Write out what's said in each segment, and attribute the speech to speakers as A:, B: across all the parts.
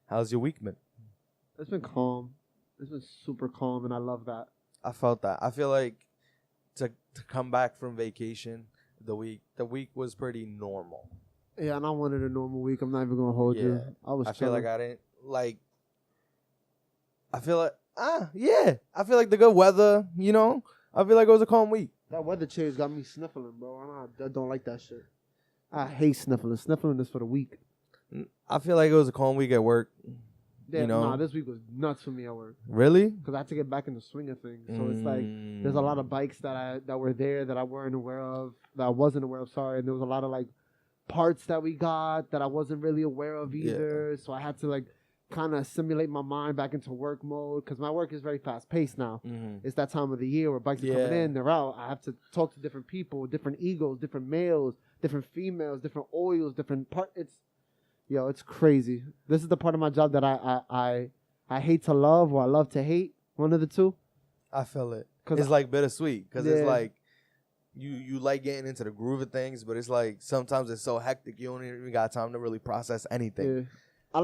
A: How's your week been?
B: It's been calm. It's been super calm, and I love that.
A: I felt that. I feel like to come back from vacation, the week was pretty normal.
B: Yeah, and I wanted a normal week. I'm not even gonna hold you.
A: I feel like I didn't like. I feel like I feel like the good weather. You know, I feel like it was a calm week.
B: That weather change got me sniffling, bro. I don't like that shit. I hate sniffling. Sniffling is for the weak.
A: I feel like it was a calm week at work.
B: Yeah,
A: you know?
B: nah, this week was nuts for me at work.
A: Really?
B: Because I had to get back in the swing of things. So it's like there's a lot of bikes that were there that I wasn't aware of. Sorry, and there was a lot of like parts that we got that I wasn't really aware of either. So I had to like kind of simulate my mind back into work mode because my work is very fast paced now. It's that time of the year where bikes are coming in, they're out. I have to talk to different people, different egos, different males, different females, different oils, different parts. It's crazy. This is the part of my job that I hate to love or I love to hate. One of the two.
A: I feel it. It's like bittersweet because it's like you like getting into the groove of things, but it's like sometimes it's so hectic you don't even got time to really process anything.
B: Yeah. I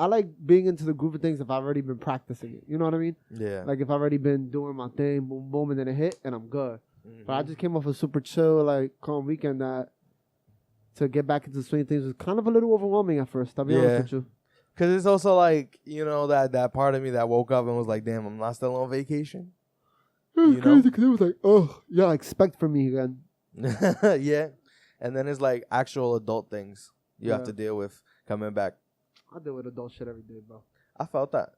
B: like being into the groove of things if I've already been practicing it. You know what I mean?
A: Yeah.
B: Like if I've already been doing my thing, boom, boom, and then it hit, and I'm good. But I just came off a super chill, like calm weekend that to get back into the swing of things was kind of a little overwhelming at first. I'll be honest with you.
A: Because it's also like, you know, that part of me that woke up and was like, damn, I'm not still on vacation.
B: It was crazy because it was like, oh, yeah, expect from me again.
A: Yeah. And then it's like actual adult things you have to deal with coming back.
B: I deal with adult shit every day, bro.
A: I felt that.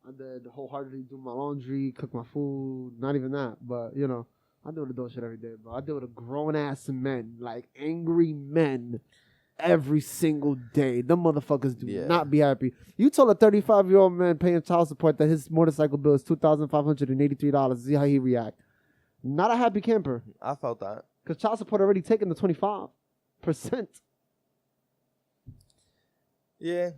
B: I did wholeheartedly do my laundry, cook my food, not even that, but, you know. I deal with adult shit every day, bro. I deal with grown-ass men, like angry men, every single day. Them motherfuckers do not be happy. You told a 35-year-old man paying child support that his motorcycle bill is $2,583. See how he react. Not a happy camper.
A: I felt that.
B: Because child support already taken the 25%.
A: Yeah.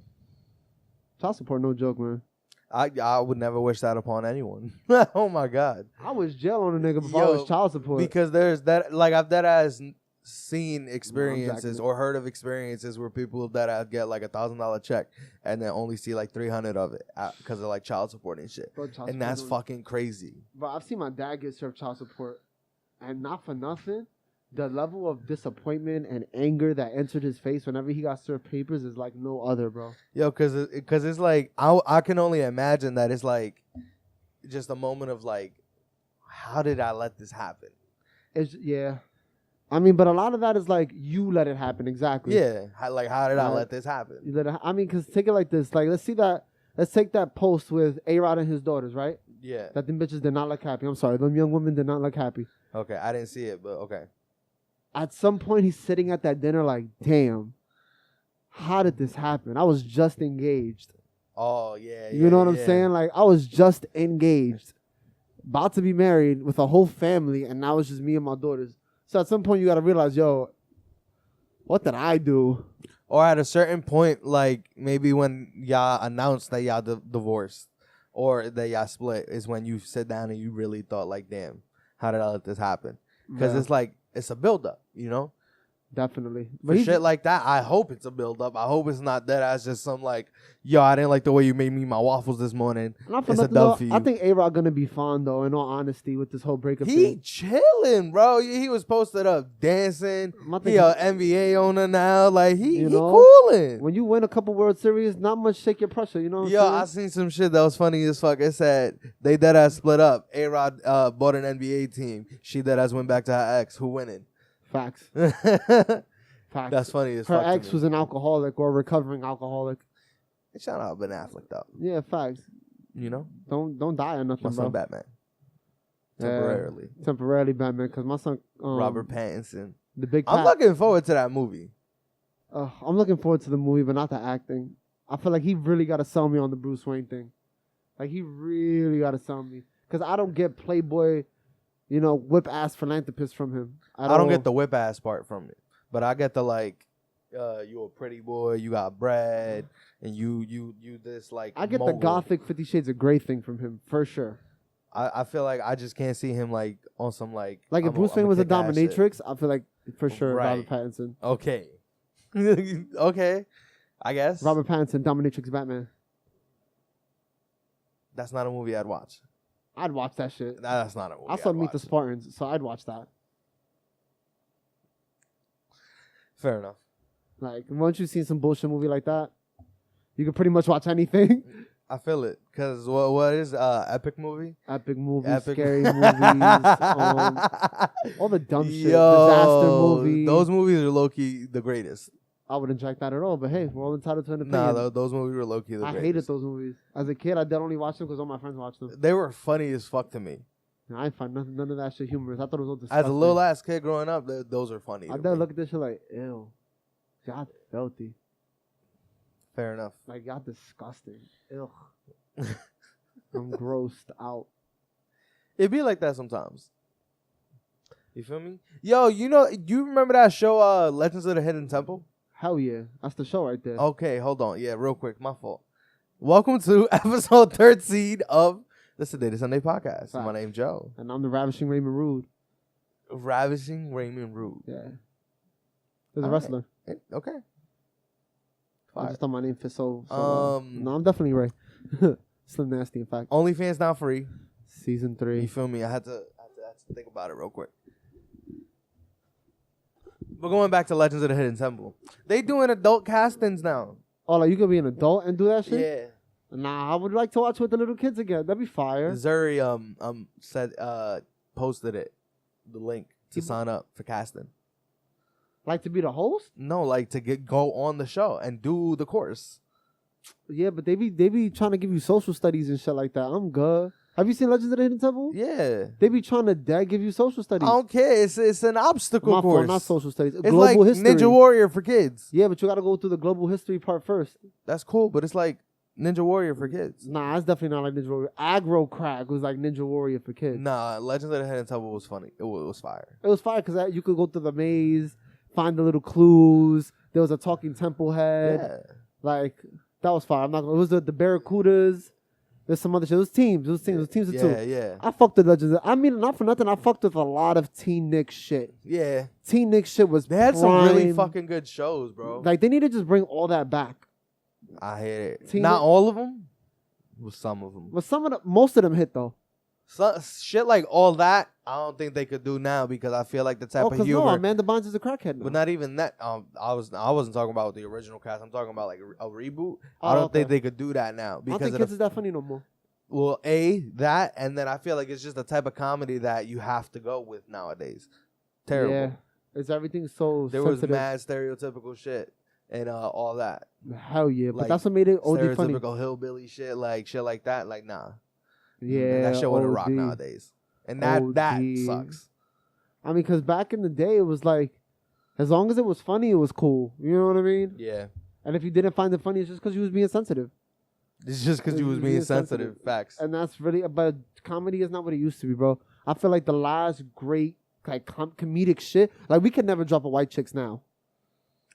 B: Child support, no joke, man.
A: I would never wish that upon anyone. Oh my God.
B: I was jail on a nigga before I was child support.
A: Because there's that, like I've seen experiences or heard of experiences where people that get like $1,000 check and then only see like 300 of it because of like child support and shit. And that's fucking crazy.
B: But I've seen my dad get served child support, and not for nothing, the level of disappointment and anger that entered his face whenever he got served papers is like no other, bro.
A: Yo, because it's like, I can only imagine that it's like just a moment of like, how did I let this happen?
B: I mean, but a lot of that is like, you let it happen, exactly.
A: Yeah, how did I let this happen?
B: Because take it like this. Like, let's take that post with A-Rod and his daughters, right?
A: Yeah.
B: That them bitches did not look happy. I'm sorry, them young women did not look happy.
A: Okay, I didn't see it, but okay.
B: At some point, he's sitting at that dinner like, damn, how did this happen? I was just engaged.
A: Oh, yeah.
B: You know what I'm saying? Like, I was just engaged, about to be married with a whole family, and now it's just me and my daughters. So at some point, you got to realize, yo, what did I do?
A: Or at a certain point, like maybe when y'all announced that y'all divorced or that y'all split is when you sit down and you really thought like, damn, how did I let this happen? Because it's like, it's a buildup, you know?
B: Definitely.
A: But shit like that, I hope it's a buildup. I hope it's not that as just some like, yo, I didn't like the way you made me my waffles this morning. It's a dub for you.
B: I think A-Rod gonna be fine though, in all honesty, with this whole breakup thing.
A: He chilling, bro. He was posted up dancing. He a NBA owner now. Like he cooling.
B: When you win a couple World Series, not much shake your pressure, you know what
A: I'm
B: saying?
A: I seen some shit that was funny as fuck. It said they deadass split up. A-Rod bought an NBA team. She deadass went back to her ex. Who winning?
B: Facts. Facts.
A: That's funny as
B: her
A: fuck.
B: Her ex was an alcoholic or a recovering alcoholic.
A: Shout out Ben Affleck though.
B: Yeah, facts.
A: You know,
B: don't die or nothing,
A: my son
B: bro.
A: Batman. Temporarily
B: Batman, because my son
A: Robert Pattinson.
B: The big.
A: I'm looking forward to that movie.
B: I'm looking forward to the movie, but not the acting. I feel like he really got to sell me on the Bruce Wayne thing. Like he really got to sell me, because I don't get Playboy, whip ass philanthropist from him.
A: I don't get the whip ass part from it, but I get the like, you a pretty boy, you got bread, and you this like.
B: I get the gothic 50 Shades of Grey thing from him for sure.
A: I feel like I just can't see him like on some like.
B: Like if Bruce Wayne was a dominatrix, I feel like for sure Robert Pattinson.
A: Okay. Okay, I guess
B: Robert Pattinson, dominatrix Batman.
A: That's not a movie I'd watch.
B: I'd watch that shit.
A: That's not a movie.
B: I saw
A: I'd
B: Meet the
A: watch.
B: Spartans, so I'd watch that.
A: Fair enough.
B: Like, once you've seen some bullshit movie like that, you can pretty much watch anything.
A: I feel it. Because what is epic movie?
B: Epic movies,
A: Epic.
B: scary movies, all the dumb shit, disaster movies.
A: Those movies are low-key the greatest.
B: I wouldn't check that at all, but hey, we're all entitled to an opinion.
A: Nah, those movies were low-key the
B: I
A: greatest.
B: hated those movies. As a kid, I did only watch them because all my friends watched them.
A: They were funny as fuck to me.
B: And I find none of that shit humorous. I thought it was all disgusting.
A: As a little ass kid growing up, those are funny.
B: I
A: to
B: did
A: me.
B: look at this shit like, ew. God, filthy.
A: Fair enough.
B: Like, God, disgusting. Ew. I'm grossed out.
A: It be like that sometimes. You feel me? Yo, you remember that show, Legends of the Hidden Temple?
B: Hell yeah. That's the show right there.
A: Okay, hold on. Yeah, real quick. My fault. Welcome to episode 13 of the Sedated Sunday podcast. My name's Joe.
B: And I'm the Ravishing Raymond Rude.
A: Ravishing Raymond Rude.
B: Yeah. There's a wrestler.
A: Right. Okay.
B: I just thought my name fit so no, I'm definitely Ray. Slim Nasty, in fact.
A: OnlyFans now free.
B: Season 3.
A: You feel me? I had to think about it real quick. But going back to Legends of the Hidden Temple, they doing adult castings now.
B: Oh, like you could be an adult and do that shit?
A: Yeah.
B: Nah, I would like to watch with the little kids again. That'd be fire.
A: Zuri said posted it, the link to sign up for casting.
B: Like to be the host?
A: No, like to go on the show and do the course.
B: Yeah, but they be trying to give you social studies and shit like that. I'm good. Have you seen Legends of the Hidden Temple?
A: Yeah.
B: They be trying to give you social studies.
A: I don't care. It's an obstacle
B: My
A: course.
B: fault, not social studies.
A: It's
B: global
A: like
B: history.
A: Ninja Warrior for kids.
B: Yeah, but you got to go through the global history part first.
A: That's cool, but it's like Ninja Warrior for kids.
B: Nah, it's definitely not like Ninja Warrior. Aggro Crack was like Ninja Warrior for kids.
A: Nah, Legends of the Hidden Temple was funny. It was fire.
B: It was fire because you could go through the maze, find the little clues. There was a talking temple head.
A: Yeah.
B: Like, that was fire. I'm not gonna, it was the Barracudas. There's some other shit. It was teams of two.
A: Yeah.
B: I fucked with Legends. I mean, not for nothing. I fucked with a lot of Teen Nick shit.
A: Yeah.
B: Teen Nick shit was
A: They had
B: prime.
A: some really fucking good shows, bro.
B: Like, they need to just bring all that back.
A: I hate it.
B: Teen
A: Not
B: Nick-
A: all of them, but some of them.
B: But most of them hit, though.
A: Shit like all that, I don't think they could do now because I feel like the type of
B: because
A: humor.
B: no, Amanda Bynes is a crackhead now.
A: But not even that. I wasn't talking about the original cast. I'm talking about like a reboot.
B: Oh,
A: I don't
B: okay.
A: think they could do that now
B: I don't
A: because
B: think
A: of
B: kids is that funny no more.
A: well, that, and then I feel like it's just the type of comedy that you have to go with nowadays. Terrible.
B: Yeah. It's everything so
A: There
B: sensitive.
A: was mad stereotypical shit and all that.
B: Hell yeah. But
A: Like,
B: that's what made it OD funny.
A: Stereotypical hillbilly shit like that. Like nah.
B: Yeah.
A: That shit wouldn't rock
B: OD.
A: nowadays. And that
B: OD.
A: sucks.
B: I mean, because back in the day, it was like, as long as it was funny, it was cool. You know what I mean?
A: Yeah.
B: And if you didn't find it funny, it's just because you was being sensitive.
A: It's just because you was being sensitive. Facts.
B: And that's really, but comedy is not what it used to be, bro. I feel like the last great, like, comedic shit, like, we could never drop a White Chicks now.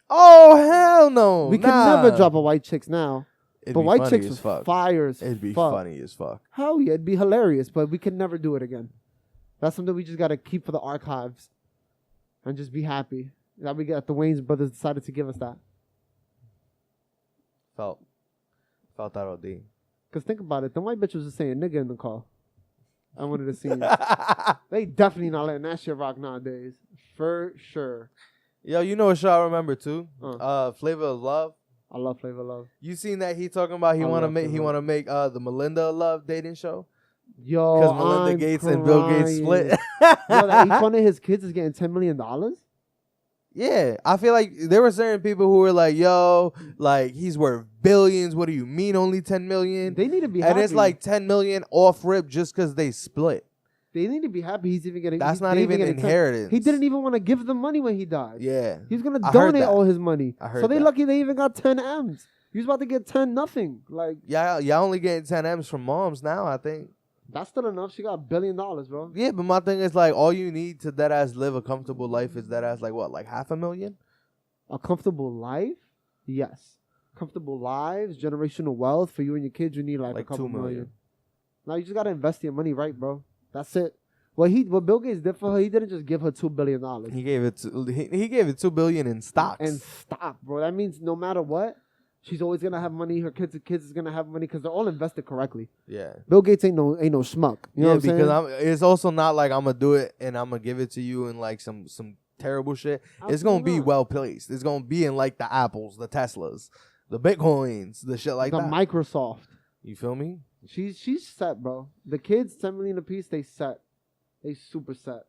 A: Oh, hell no.
B: We could never drop a White Chicks now.
A: It'd
B: But
A: be
B: White
A: funny
B: Chicks
A: as
B: was
A: fuck.
B: fire as
A: It'd be
B: fuck.
A: funny as fuck.
B: Hell yeah, it'd be hilarious, but we could never do it again. That's something we just got to keep for the archives and just be happy that we got the Wayans brothers decided to give us that.
A: Felt that OD.
B: Because think about it, the white bitch was just saying nigga in the car. I wanted to see They definitely not letting that shit rock nowadays. For sure.
A: Yo, you know what show I remember too?
B: Huh.
A: Flavor of Love.
B: I love Flavor Love.
A: You seen that he talking about he want to make the Melinda Love dating show?
B: Yo,
A: Because Melinda
B: I'm
A: Gates
B: crying.
A: and Bill Gates split.
B: Yo, that each one of his kids is getting $10 million?
A: Yeah, I feel like there were certain people who were like, "Yo, like he's worth billions. What do you mean only 10 million?"
B: They need to be happy.
A: And it's like 10 million off rip just because they split.
B: They need to be happy he's even getting.
A: That's not even inheritance.
B: He didn't even want to give them money when he died.
A: Yeah,
B: He's gonna
A: I heard
B: donate
A: that.
B: all his money.
A: I heard
B: so they
A: that.
B: lucky they even got 10 M's. He was about to get 10 nothing. Like
A: y'all only getting 10 M's from moms now. I think.
B: that's still enough. She got $1 billion, bro.
A: Yeah, but my thing is like all you need to that ass live a comfortable life is that ass like what, like $500,000?
B: A comfortable life, yes. Comfortable lives, generational wealth for you and your kids. You need like a couple
A: $2 million.
B: million. Now you just gotta invest your money right, bro. That's it. What Bill Gates did for her, he didn't just give her $2 billion.
A: He gave it $2 billion in stocks.
B: And stop, bro. That means no matter what, She's always gonna have money. Her kids is gonna have money because they're all invested correctly.
A: Yeah.
B: Bill Gates ain't no schmuck. You know what I'm saying?
A: Because it's also not like I'm gonna do it and I'm gonna give it to you in like some terrible shit. It's gonna be well placed. It's gonna be in like the Apples, the Teslas, the Bitcoins, the shit like that.
B: The Microsoft.
A: You feel me?
B: She's set, bro. The kids, 10 million apiece, they set. They super set.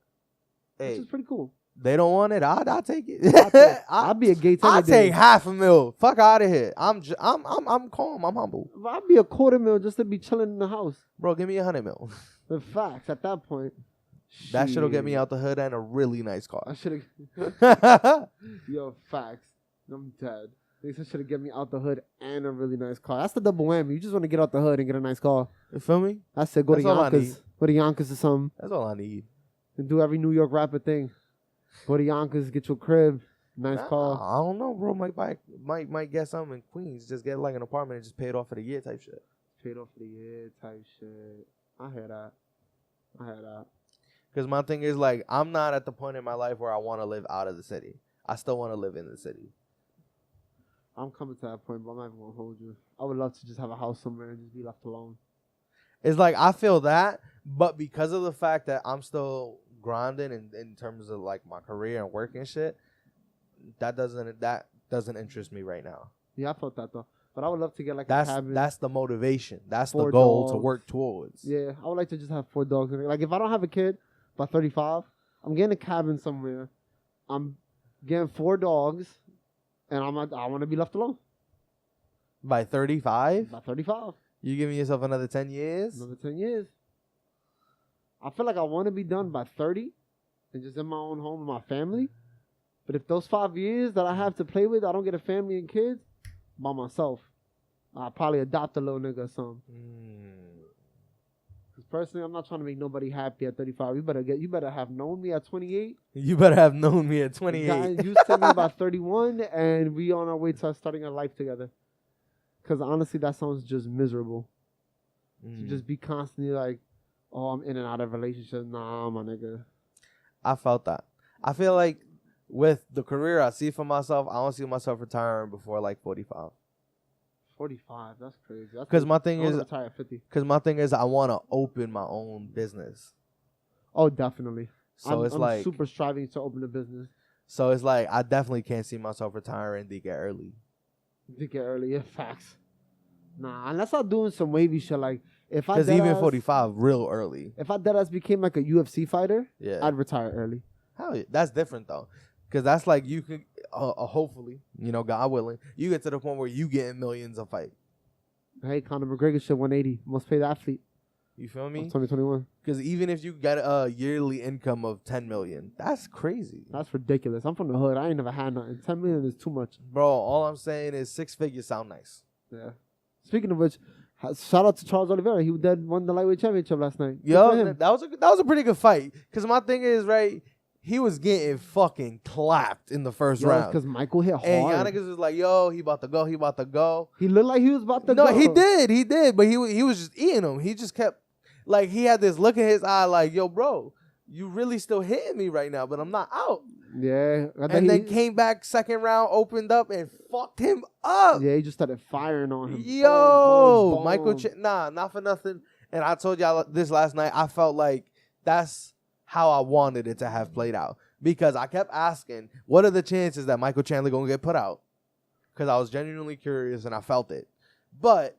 A: Hey,
B: which is pretty cool.
A: They don't want it. I'll take it.
B: I'll be a Gates.
A: I'll take $500,000. Fuck out of here. I'm calm. I'm humble.
B: I'll be $250,000 just to be chilling in the house.
A: Bro, give me $100,000.
B: The facts at that point.
A: That shit'll get me out the hood and a really nice car.
B: I should have. Yo, facts. I'm dead. They should have get me out the hood and a really nice car. That's the double whammy. You just want to get out the hood and get a nice car.
A: You feel me?
B: I said go to Yonkers. Go to Yonkers or something.
A: That's all I need.
B: And do every New York rapper thing. Go to Yonkers, get your crib, nice car.
A: I don't know, bro. Might get something in Queens. Just get like an apartment and just pay it off for the year type shit.
B: Paid off for the year type shit. I hear that.
A: Because my thing is like I'm not at the point in my life where I want to live out of the city. I still want to live in the city.
B: I'm coming to that point, but I'm not even gonna hold you. I would love to just have a house somewhere and just be left alone.
A: It's like I feel that, but because of the fact that I'm still grinding in terms of like my career and work and shit, that doesn't interest me right now.
B: Yeah, I felt that though. But I would love to get like
A: a cabin. That's the motivation. That's the goal dogs. To work towards.
B: Yeah, I would like to just have 4 dogs. Like if I don't have a kid by 35, I'm getting a cabin somewhere. I'm getting 4 dogs, and I want to be left alone.
A: By 35?
B: By 35.
A: You giving yourself another 10 years?
B: Another 10 years. I feel like I want to be done by 30 and just in my own home with my family. But if those 5 years that I have to play with, I don't get a family and kids by myself, I'll probably adopt a little nigga or something. Because personally, I'm not trying to make nobody happy at 35. You better have known me at 28.
A: You better have known me at 28.
B: You said me about 31, and we on our way to starting a life together. Because honestly, that sounds just miserable. To just be constantly like, oh, I'm in and out of relationships. Nah, my nigga.
A: I felt that. I feel like with the career I see for myself, I don't see myself retiring before like 45.
B: 45, that's crazy.
A: Because my thing is,
B: retire at 50.
A: Because my thing is, I want to open my own business.
B: Oh, definitely.
A: So I'm
B: super striving to open a business.
A: So it's like I definitely can't see myself retiring to get early.
B: Yeah, facts. Nah, unless I'm doing some wavy shit like if I.
A: Because even 45, real early.
B: If I deadass became like a UFC fighter,
A: yeah,
B: I'd retire early.
A: Hell yeah, that's different though. Because that's like you could, hopefully, God willing, you get to the point where you getting millions a fight.
B: Hey, Conor McGregor shit 180. Most paid athlete.
A: You feel me?
B: 2021.
A: Because even if you get a yearly income of $10 million, that's crazy.
B: That's ridiculous. I'm from the hood. I ain't never had nothing. $10 million is too much.
A: Bro, all I'm saying is 6 figures sound nice.
B: Yeah. Speaking of which, shout out to Charles Oliveira. He won the lightweight championship last night.
A: Yo, that was a pretty good fight. Because my thing is, right, he was getting fucking clapped in the first round.
B: Because Michael hit hard.
A: And y'all niggas was like, yo, he about to go.
B: He looked like he was about to go.
A: No, he did. But he was just eating him. He just kept, like, he had this look in his eye like, yo, bro, you really still hitting me right now, but I'm not out.
B: Yeah.
A: And then came back second round, opened up, and fucked him up.
B: Yeah, he just started firing on him.
A: Yo, Michael, not for nothing. And I told y'all this last night. I felt like that's how I wanted it to have played out. Because I kept asking, what are the chances that Michael Chandler going to get put out? Because I was genuinely curious and I felt it. But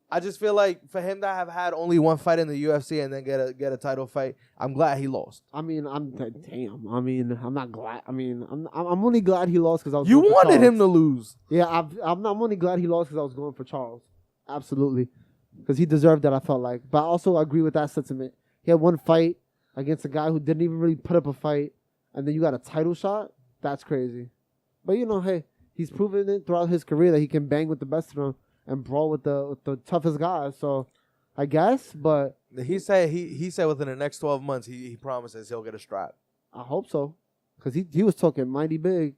A: I just feel like for him to have had only one fight in the UFC and then get a title fight, I'm glad he lost.
B: I mean, I'm not glad. I mean, I'm only glad he lost because I was.
A: You wanted him to lose.
B: Yeah, I'm only glad he lost because I was going for Charles. Absolutely, because he deserved that. I felt like, but I also agree with that sentiment. He had one fight against a guy who didn't even really put up a fight, and then you got a title shot. That's crazy. But hey, he's proven it throughout his career that he can bang with the best of them and brawl with the toughest guys. So, I guess, but
A: he said within the next 12 months he promises he'll get a strap.
B: I hope so, because he was talking mighty big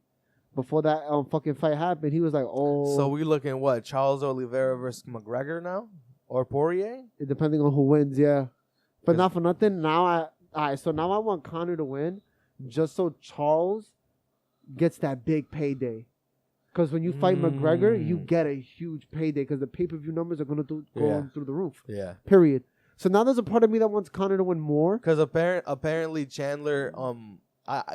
B: before that fucking fight happened. He was like, oh.
A: So we looking what, Charles Oliveira versus McGregor now, or Poirier?
B: Depending on who wins, yeah. But not for nothing. Now I want Conor to win, just so Charles gets that big payday. Because when you fight McGregor, you get a huge payday because the pay-per-view numbers are going to go through the roof.
A: Yeah.
B: Period. So now there's a part of me that wants Conor to win more.
A: Because apparently Chandler,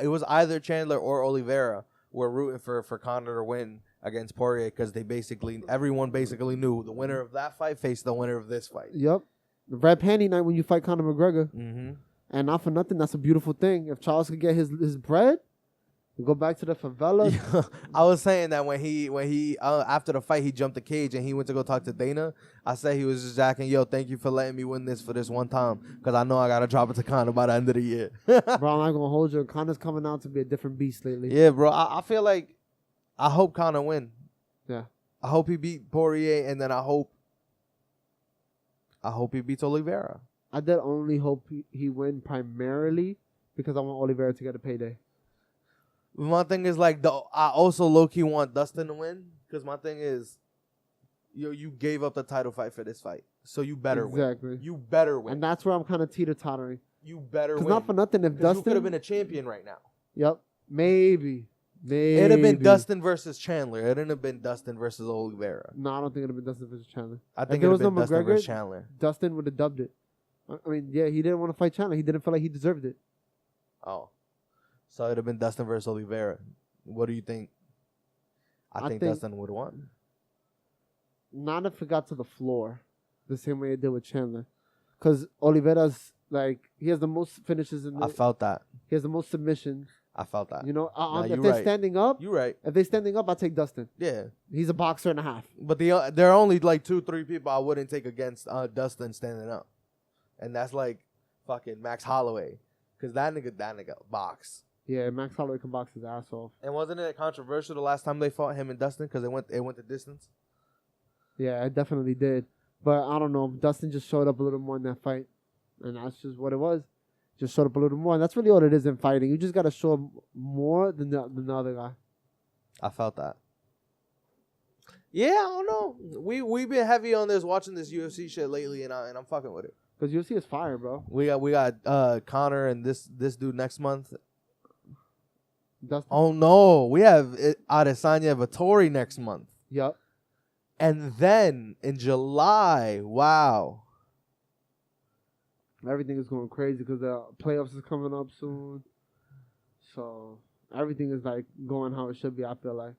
A: it was either Chandler or Oliveira were rooting for Conor to win against Poirier because everyone basically knew the winner of that fight faced the winner of this fight.
B: Yep. The red panty night when you fight Conor McGregor.
A: Mm-hmm.
B: And not for nothing, that's a beautiful thing. If Charles could get his bread, go back to the favela.
A: I was saying that when he after the fight he jumped the cage and he went to go talk to Dana. I said he was just jacking, yo, thank you for letting me win this for this one time because I know I gotta drop it to Conor by the end of the year.
B: Bro, I'm not gonna hold you. Conor's coming out to be a different beast lately.
A: Yeah, bro. I feel like I hope Conor win.
B: Yeah.
A: I hope he beat Poirier and then I hope he beats Oliveira.
B: I did only hope he win primarily because I want Oliveira to get a payday.
A: My thing is I also low-key want Dustin to win because my thing is, you gave up the title fight for this fight, so you better win.
B: Exactly.
A: You better win.
B: And that's where I'm kind of teeter-tottering.
A: You better win.
B: Because not for nothing, if Dustin...
A: you could have been a champion right now.
B: Yep. Maybe.
A: It'd have been Dustin versus Chandler. It wouldn't have been Dustin versus Oliveira.
B: No, I don't think it would have been Dustin versus Chandler.
A: I think it would have been Dustin versus Chandler.
B: Dustin would have dubbed it. I mean, yeah, he didn't want to fight Chandler. He didn't feel like he deserved it.
A: Oh. So it would have been Dustin versus Oliveira. What do you think? I think Dustin would have won.
B: Not if it got to the floor the same way it did with Chandler. Because Oliveira's, he has the most finishes in the...
A: I felt that.
B: He has the most submissions.
A: I felt that.
B: You know, if they're standing up...
A: You're right.
B: If they're standing up, I'll take Dustin.
A: Yeah.
B: He's a boxer and a half.
A: But there are only 2-3 people I wouldn't take against Dustin standing up. And that's fucking Max Holloway. Because that nigga box.
B: Yeah, Max Holloway can box his ass off.
A: And wasn't it controversial the last time they fought him and Dustin because it went the distance?
B: Yeah, it definitely did. But I don't know. Dustin just showed up a little more in that fight. And that's just what it was. Just showed up a little more. And that's really all it is in fighting. You just got to show up more than the other guy.
A: I felt that. Yeah, I don't know. We've been heavy on this, watching this UFC shit lately, and I'm fucking with it.
B: Because UFC is fire, bro.
A: We got Conor and this dude next month.
B: Dustin.
A: Oh no, we have Adesanya Vettori next month.
B: Yep.
A: And then in July, wow.
B: Everything is going crazy because the playoffs is coming up soon. So everything is going how it should be, I feel like.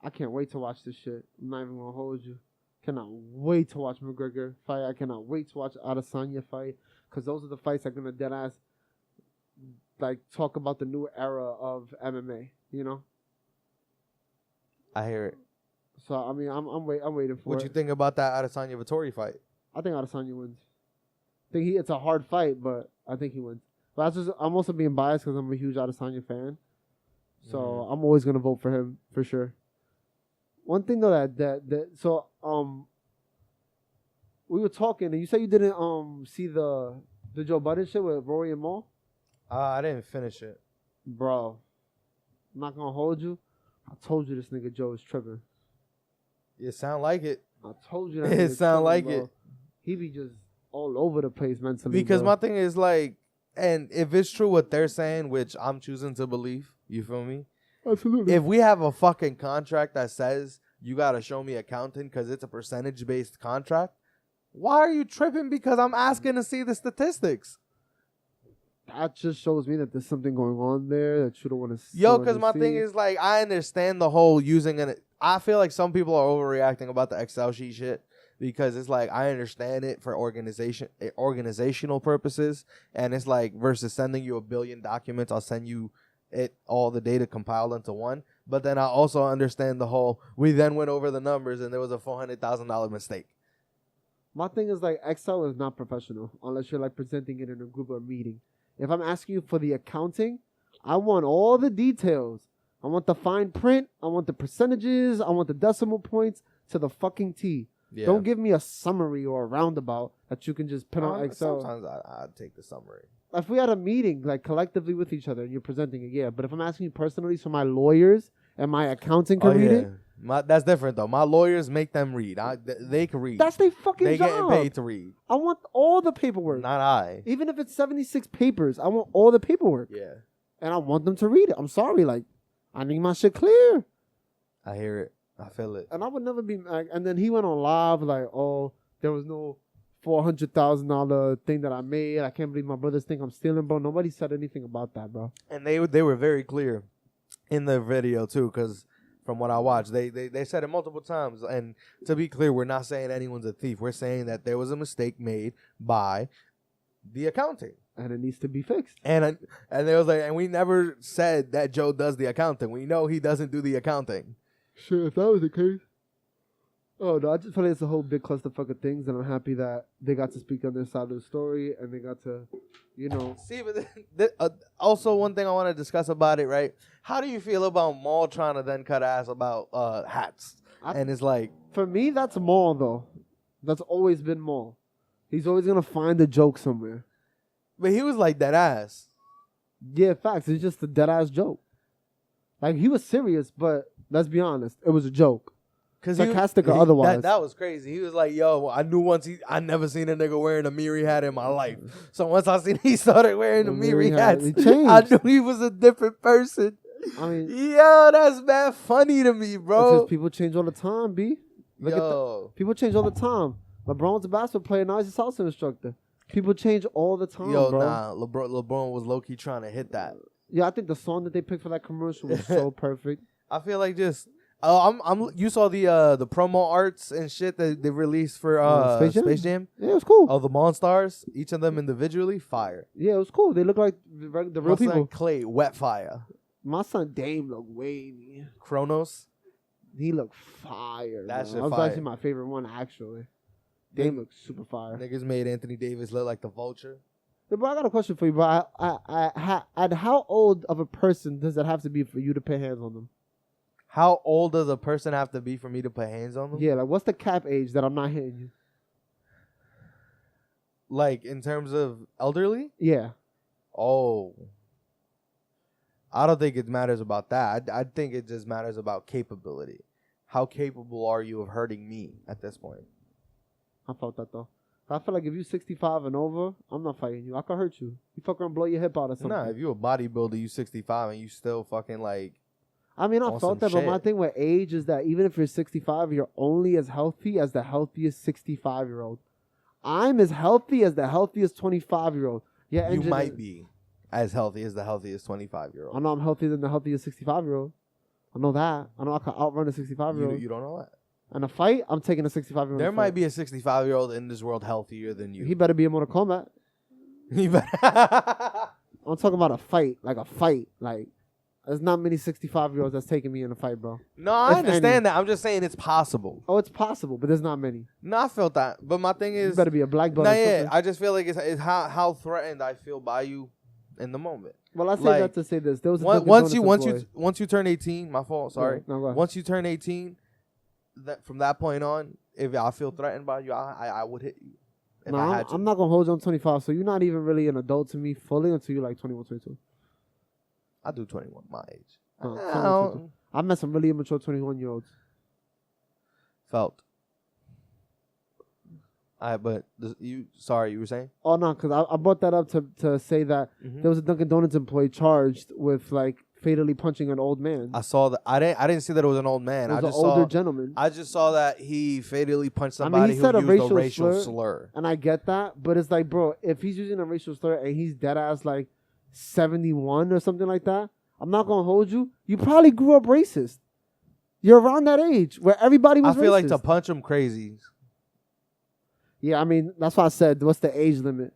B: I can't wait to watch this shit. I'm not even going to hold you. Cannot wait to watch McGregor fight. I cannot wait to watch Adesanya fight. Because those are the fights that are going to deadass talk about the new era of MMA, you know?
A: I hear it.
B: So, I mean, I'm waiting for it.
A: What you think about that Adesanya Vettori fight?
B: I think Adesanya wins. I think it's a hard fight, but I think he wins. But I'm also being biased because I'm a huge Adesanya fan. So I'm always gonna vote for him for sure. One thing though we were talking and you said you didn't see the Joe Budden shit with Rory and Maul?
A: I didn't finish it.
B: Bro, I'm not gonna hold you. I told you this nigga Joe is tripping.
A: It sound like it.
B: I told you that.
A: It sound like
B: bro.
A: it.
B: He be just all over the place mentally.
A: Because
B: bro.
A: my thing is and if it's true what they're saying, which I'm choosing to believe, you feel me?
B: Absolutely.
A: If we have a fucking contract that says you gotta show me accounting because it's a percentage-based contract, why are you tripping because I'm asking to see the statistics?
B: That just shows me that there's something going on there that you don't want to see.
A: Yo, because my thing is I understand the whole using an. I feel like some people are overreacting about the Excel sheet shit because it's I understand it for organizational purposes, and it's versus sending you 1 billion documents, I'll send you all the data compiled into one. But then I also understand the whole. We then went over the numbers and there was a $400,000 mistake.
B: My thing is Excel is not professional unless you're presenting it in a group or meeting. If I'm asking you for the accounting, I want all the details. I want the fine print. I want the percentages. I want the decimal points to the fucking T. Yeah. Don't give me a summary or a roundabout that you can just put on Excel.
A: Sometimes I'd take the summary.
B: If we had a meeting collectively with each other and you're presenting it, yeah. But if I'm asking you personally so my lawyers and my accounting can read it.
A: That's different though. My lawyers make them read. They can read.
B: That's their fucking job.
A: They getting paid to read.
B: I want all the paperwork.
A: Not I.
B: Even if it's 76 papers, I want all the paperwork.
A: Yeah.
B: And I want them to read it. I'm sorry, I need my shit clear.
A: I hear it. I feel it.
B: And I would never be like. And then he went on live like, oh, there was no $400,000 thing that I made. I can't believe my brothers think I'm stealing, bro. Nobody said anything about that, bro.
A: And they were very clear in the video too, because from what I watched, they said it multiple times. And to be clear, we're not saying anyone's a thief. We're saying that there was a mistake made by the accounting,
B: and it needs to be fixed.
A: And they was like, and we never said that Joe does the accounting. We know he doesn't do the accounting.
B: Sure, if that was the case. Oh no, I just feel like it's a whole big clusterfuck of things, and I'm happy that they got to speak on their side of the story, and they got to,
A: See, but also one thing I want to discuss about it, right? How do you feel about Maul trying to then cut ass about hats? And it's like,
B: for me, that's Maul though. That's always been Maul. He's always gonna find a joke somewhere.
A: But he was like that ass.
B: Yeah, facts. It's just a dead ass joke. Like he was serious, but let's be honest, it was a joke. Sarcastic or otherwise.
A: That was crazy. He was like, yo, I knew I never seen a nigga wearing a Miri hat in my life. So once I seen he started wearing the Miri hats, I knew he was a different person.
B: I mean,
A: yo, that's bad funny to me, bro.
B: Because people change all the time, B. People change all the time. LeBron's a basketball player, now he's a salsa instructor. People change all the time, bro.
A: Nah, LeBron was low-key trying to hit that.
B: Yeah, I think the song that they picked for that commercial was so perfect.
A: I feel like just... you saw the promo arts and shit that they released for Space Jam?
B: Yeah, it was cool.
A: Oh, the Monstars, each of them individually, fire.
B: Yeah, it was cool. They look like the real people.
A: My son Clay, wet fire.
B: My son Dame looked wavy.
A: Kronos,
B: he looked fire.
A: That shit
B: was
A: fire.
B: actually my favorite one, actually. Dame looked super fire.
A: Niggas made Anthony Davis look like the Vulture.
B: Yeah, bro, I got a question for you, bro. At how old of a person does it have to be for you to put hands on them?
A: How old does a person have to be for me to put hands on them?
B: Yeah, like what's the cap age that I'm not hitting you?
A: Like in terms of elderly?
B: Yeah.
A: Oh. I don't think it matters about that. I think it just matters about capability. How capable are you of hurting me at this point?
B: I felt that though. I feel like if you 65 and over, I'm not fighting you. I can hurt you. You fuck around, blow your hip out or something.
A: Nah, if you a bodybuilder, you 65 and you still fucking like...
B: I mean, I felt that, but my thing with age is that even if you're 65, you're only as healthy as the healthiest 65-year-old. I'm as healthy as the healthiest 25-year-old. Yeah,
A: you might be as healthy as the healthiest 25-year-old.
B: I know I'm healthier than the healthiest 65-year-old. I know that. I know I can outrun a 65-year-old.
A: You don't know that.
B: In a fight, I'm taking a 65-year-old.
A: There might be a 65-year-old in this world healthier than you.
B: He better be in Mortal Kombat. I'm talking about a fight. Like, there's not many 65-year-olds that's taking me in a fight, bro.
A: No, I understand that. I'm just saying it's possible.
B: Oh, it's possible, but there's not many.
A: No, I felt that. But my thing is...
B: You better be a black belt.
A: Nah, yeah. I just feel like it's how threatened I feel by you in the moment.
B: Well, I say that to say this. There was
A: once you turn 18, my fault, sorry.
B: No, go ahead.
A: Once you turn 18, from that point on, if I feel threatened by you, I would hit you.
B: No, I'm not going to hold you on 25, so you're not even really an adult to me fully until you're like 21, 22.
A: I do 21, my age.
B: I've met some really immature 21-year-olds.
A: Felt. But you were saying?
B: Oh, no, because I brought that up to say that there was a Dunkin' Donuts employee charged with, like, fatally punching an old man.
A: I saw that. I didn't see that it was an old man.
B: It was an older gentleman.
A: I just saw that he fatally punched somebody who used a racial slur.
B: And I get that, but it's like, bro, if he's using a racial slur and he's dead ass, like, 71 or something like that, I'm not gonna hold you. You probably grew up racist. You're around that age where everybody was racist.
A: I feel like to punch him crazy.
B: Yeah, I mean, that's why I said, what's the age limit?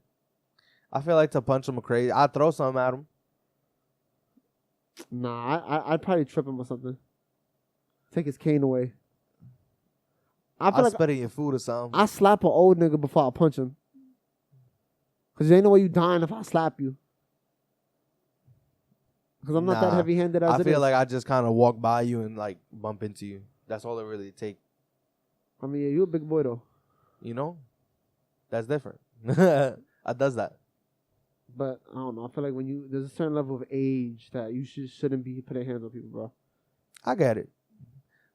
A: I feel like to punch him crazy. I'd throw something at him.
B: Nah, I'd probably trip him or something. Take his cane away.
A: I'll spit in your food or something.
B: I slap an old nigga before I punch him. Because there ain't no way you dying if I slap you. Because I'm not that heavy-handed as it is.
A: I feel like I just kind of walk by you and, like, bump into you. That's all it really takes.
B: I mean, yeah, you a big boy, though.
A: You know? That's different. I does that.
B: But, I don't know. I feel like there's a certain level of age that you shouldn't be putting hands on people, bro.
A: I get it.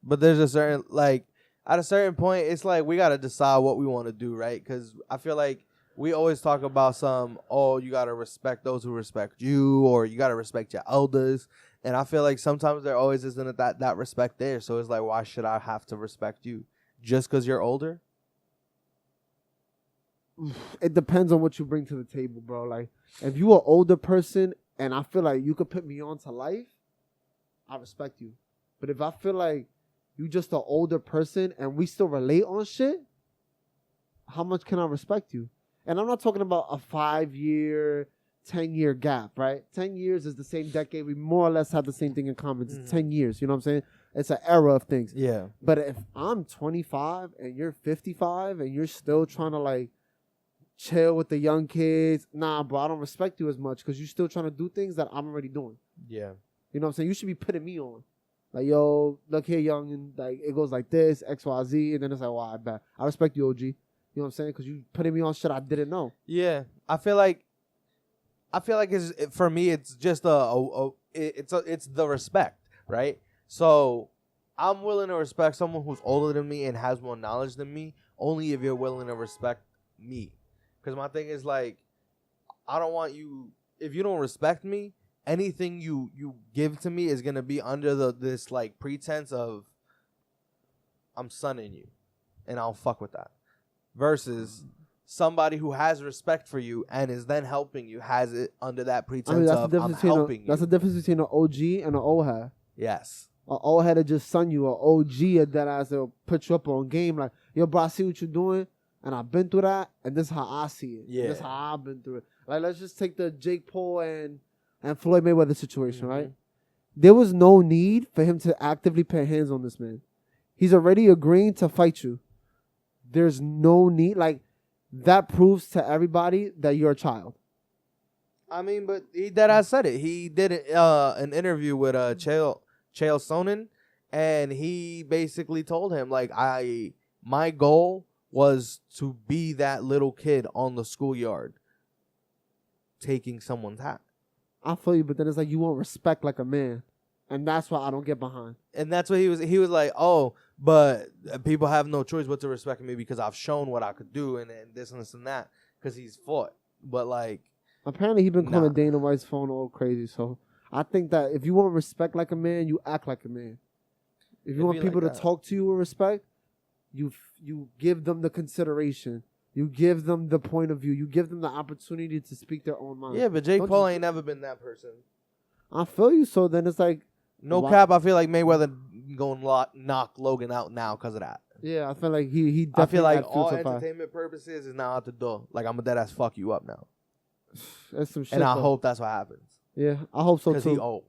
A: But there's a certain, like, at a certain point, it's like we got to decide what we want to do, right? Because I feel like we always talk about you got to respect those who respect you, or you got to respect your elders. And I feel like sometimes there always isn't that respect there. So it's like, why should I have to respect you just because you're older?
B: It depends on what you bring to the table, bro. Like, if you an older person and I feel like you could put me on to life, I respect you. But if I feel like you just an older person and we still relate on shit, how much can I respect you? And I'm not talking about a 5-year, 10-year gap, right? 10 years is the same decade. We more or less have the same thing in common. It's 10 years, you know what I'm saying? It's an era of things.
A: Yeah.
B: But if I'm 25 and you're 55 and you're still trying to like chill with the young kids, nah, bro, I don't respect you as much because you're still trying to do things that I'm already doing.
A: Yeah.
B: You know what I'm saying? You should be putting me on. Like, yo, look here, young, and like it goes like this, X, Y, Z, and then it's like, wow, I bet. I respect you, OG. You know what I'm saying? Because you putting me on shit I didn't know.
A: Yeah. I feel like for me, it's just it's the respect, right? So I'm willing to respect someone who's older than me and has more knowledge than me only if you're willing to respect me. Because my thing is like, I don't want you, if you don't respect me, anything you give to me is going to be under this like pretense of I'm sonning you. And I'll fuck with that. Versus somebody who has respect for you and is then helping you has it under that pretense of I'm helping you.
B: That's the difference between an OG and an old head.
A: Yes.
B: An old head to just son you. An OG that has to put you up on game. Like, yo, bro, I see what you're doing. And I've been through that. And this is how I see it.
A: Yeah.
B: This is how I've been through it. Like, let's just take the Jake Paul and Floyd Mayweather situation, right? There was no need for him to actively put hands on this man. He's already agreeing to fight you. There's no need. Like, that proves to everybody that you're a child.
A: I mean, but I said it. He did an interview with Chael Sonnen, and he basically told him, like, my goal was to be that little kid on the schoolyard taking someone's hat.
B: I feel you, but then it's like you won't respect like a man. And that's what I don't get behind.
A: And that's what he was like, oh, but people have no choice but to respect me because I've shown what I could do and this and that because he's fought. But like,
B: apparently he's been calling Dana White's phone all crazy. So I think that if you want respect like a man, you act like a man. If you want people to talk to you with respect, you give them the consideration. You give them the point of view. You give them the opportunity to speak their own mind.
A: Yeah, but Jake Paul ain't never been that person.
B: I feel you. So then it's like,
A: no cap. I feel like Mayweather going knock Logan out now because of that.
B: Yeah, I feel like he definitely.
A: I feel like all entertainment purposes is now out the door. Like I'm a dead ass fuck you up now.
B: That's some shit.
A: And I hope that's what happens.
B: Yeah, I hope so too.
A: Because he old.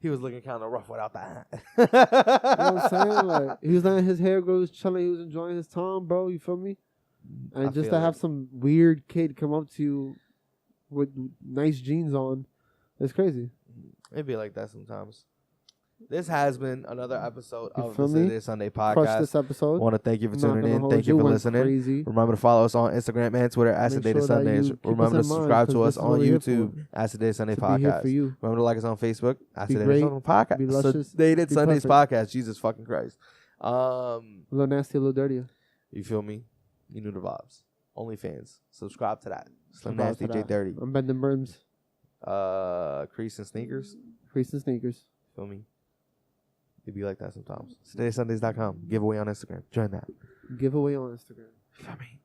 A: He was looking kind of rough without the hat.
B: You know what I'm saying? Like he was letting his hair grow, he was chilling, he was enjoying his time, bro. You feel me? And just to have some weird kid come up to you with nice jeans on, it's crazy.
A: It be like that sometimes. This has been another episode of the
B: Saturday
A: Sunday podcast.
B: Crush this episode.
A: Want to thank you for tuning in. Thank you for listening.
B: Crazy.
A: Remember to follow us on Instagram and Twitter at Saturday Sundays. Remember to subscribe to us on YouTube at Saturday Sunday Podcast. Remember to like us on Facebook at Saturday Sunday Podcast.
B: Be luscious.
A: Saturday Sundays Podcast. Jesus fucking Christ.
B: A little nasty, a little dirtier.
A: You feel me? You knew the vibes. OnlyFans. Subscribe to that. Slim Nasty J30.
B: I'm bending brims.
A: Crease and sneakers.
B: Crease and sneakers.
A: Feel me? It be like that sometimes. SaturdaySundays.com. Giveaway on Instagram. Join that.
B: Giveaway on Instagram.
A: Feel me?